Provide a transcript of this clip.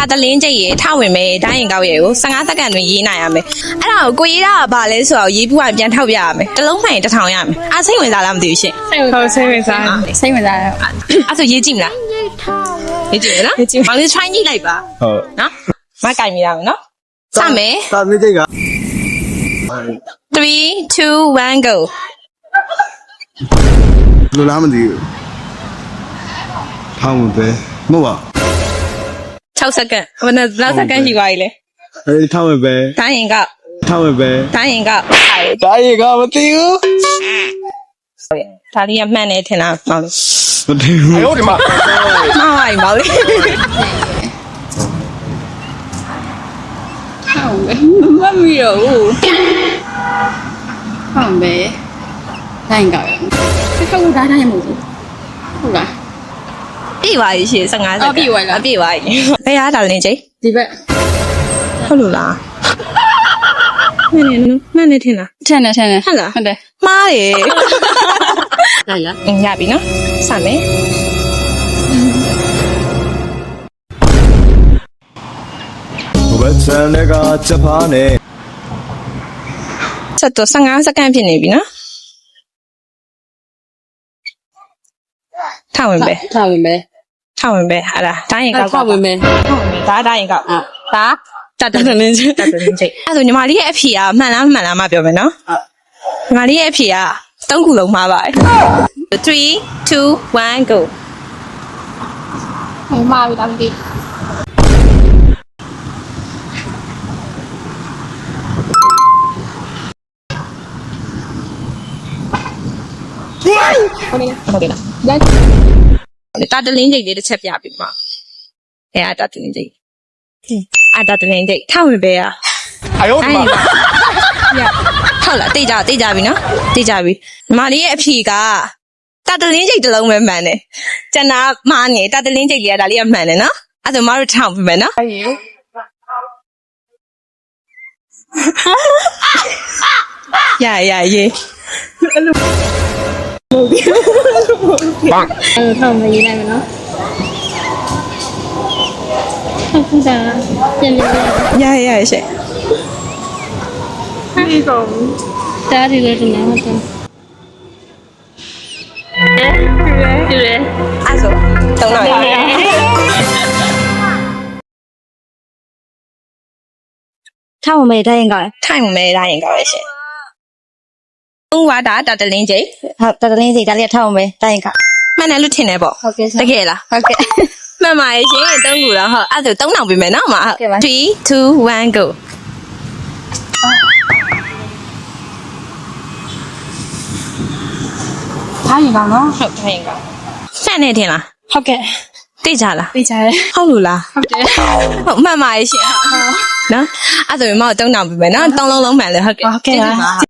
တာတလင်းကျိတ်ရေထဝင်မယ်ဒိုင်းရင်ကောက်ရေကို15စက္ကန့်တွင်ရေးနိုင်ရမယ်အဲ့ဒါကိုကိုရေးတာကဘာလဲဆိုတော့ရေးပြီးပြန်ထောက်ပြရမယ်တစ်လုံးမှန်1000ရမယ်အားစိတ်ဝင်စားလားမသိဘူးရှင်စိတ်ဝင်စားအဲ့ဆိုရေးကြည့်မလားရေးကြည့်နော်မောင်လေး try ကြည့်လိုက်ပါဟုတ်နော်မကင်မိရမယ်နော်စမယ် တာမေးကြိတ်က3 2 1 go လူလားမသိဘူးထောင်းပဲမဟုတ်ပါ6စက္ကန့်ဘယ်လောက်စက္ကန့်ရှိပါ ਈ လဲအေးထောင်းပဲ ဒိုင်းရင်ကောက် ထောင်းပဲ ဒိုင်းရင်ကောက် တားရေကမသိဘူး ဒါလေးကမှန်တယ်ထင်လားမောင်လေး မသိဘူးအယောဒီမှာ မှားပါ ਈ မောင်လေးဟုတ်မမီတော့ဟုတ်ပဲတိုင်းကောက်ရဟုတ်ဒါတိုင်းမဟုတ်ဘူးဟုတ်လားပြည့်ပါရဲ့ရှင်15စက္ကန့်ပြည့်ပါလားပြည့်ပါရဲ့ဘယ်ရတာလဲကျိ ဒီဘက် ဟုတ်လို့လားမှန်နေထင်လားထန်တယ်ဟုတ်လားဟုတ်တယ်မှားတယ်လိုက်လားရပြီနော်စမယ်ဘယ်ဆန်ကချက်ဖားနေဆက်တော့15စက္ကန့်ဖြစ်နေပြီနော်ထောက်ဝင်ပဲဟာလားဒိုင်းရင်ကောက်ထောက်ဝင်ပဲဒါဒိုင်းရင်ကောက်ဒါတတ်တယ်လင်းချိအဲ့ဆိုညီမလေးရဲ့အဖြေကမှန်လားမပြောမယ်နော်ညီမလေးရဲ့အဖြေက3ခုလုံးမှားပါတယ်3 2 1 go မှားပြီလားမသိဟုတ်ကဲ့လားတာတလင်းကျိတ်လေးတစ်ချက်ပြပြီမှာအဲ့တာတလင်းကျိတ်တာတလင်းကျိတ်ထောက်ဝင်ပဲအယောဒီမှာဟုတ်လားတိတ်ကြပြီနော်တိတ်ကြပြီညီမလေးရဲ့အဖြေကတာတလင်းကျိတ်တစ်လုံးပဲမှန်တယ်ကျန်တာမှားနေတာတလင်းကျိတ်လေးကဒါလေးကမှန်တယ်နော်အဲ့ဒါမတို့ထောက်ပြီမယ်နော်ရရေးထောက်မရေးနိုင်မနော်ဟုတ်ကဲ့ပြန်ရရှင့်ဒီကောင်တားရီလည်းတင်နေဟုတ်တယ်အဲ့ဆို3လောက်ထောက်မရေးတိုင်းကောက် ထိုင်မမဲတိုင်းကောပဲရှင်ဥပါဒါတာတလင်းကျိတ် ဟုတ်တတလင်းစီဒါလေးထောက်မရေးတိုင်းကောက်မှန်တယ်လို့ထင်တယ်ပေါ့ဟုတ်ကဲ့တကယ်လားဟုတ်ကဲ့မှန်ပါရဲ့ရှင်3ခုတော့ဟုတ်အဲ့ဆို3လောက်ပြီမယ်နော်မဟုတ်3 2 1 go ထားရင်ကောက်နော် ဟုတ်ထိုင်ကောမှန်နေထင်လားဟုတ်ကဲ့သိကြလားသိကြတယ်ဟုတ်လို့လားဟုတ်တယ်ဟုတ်မှန်ပါရဲ့ရှင်နော်အဲ့ဆိုရင်မ3လောက်ပြီမယ်နော်3လုံးလုံးမှန်လေဟုတ်ကဲ့ဟုတ်ကဲ့ပါ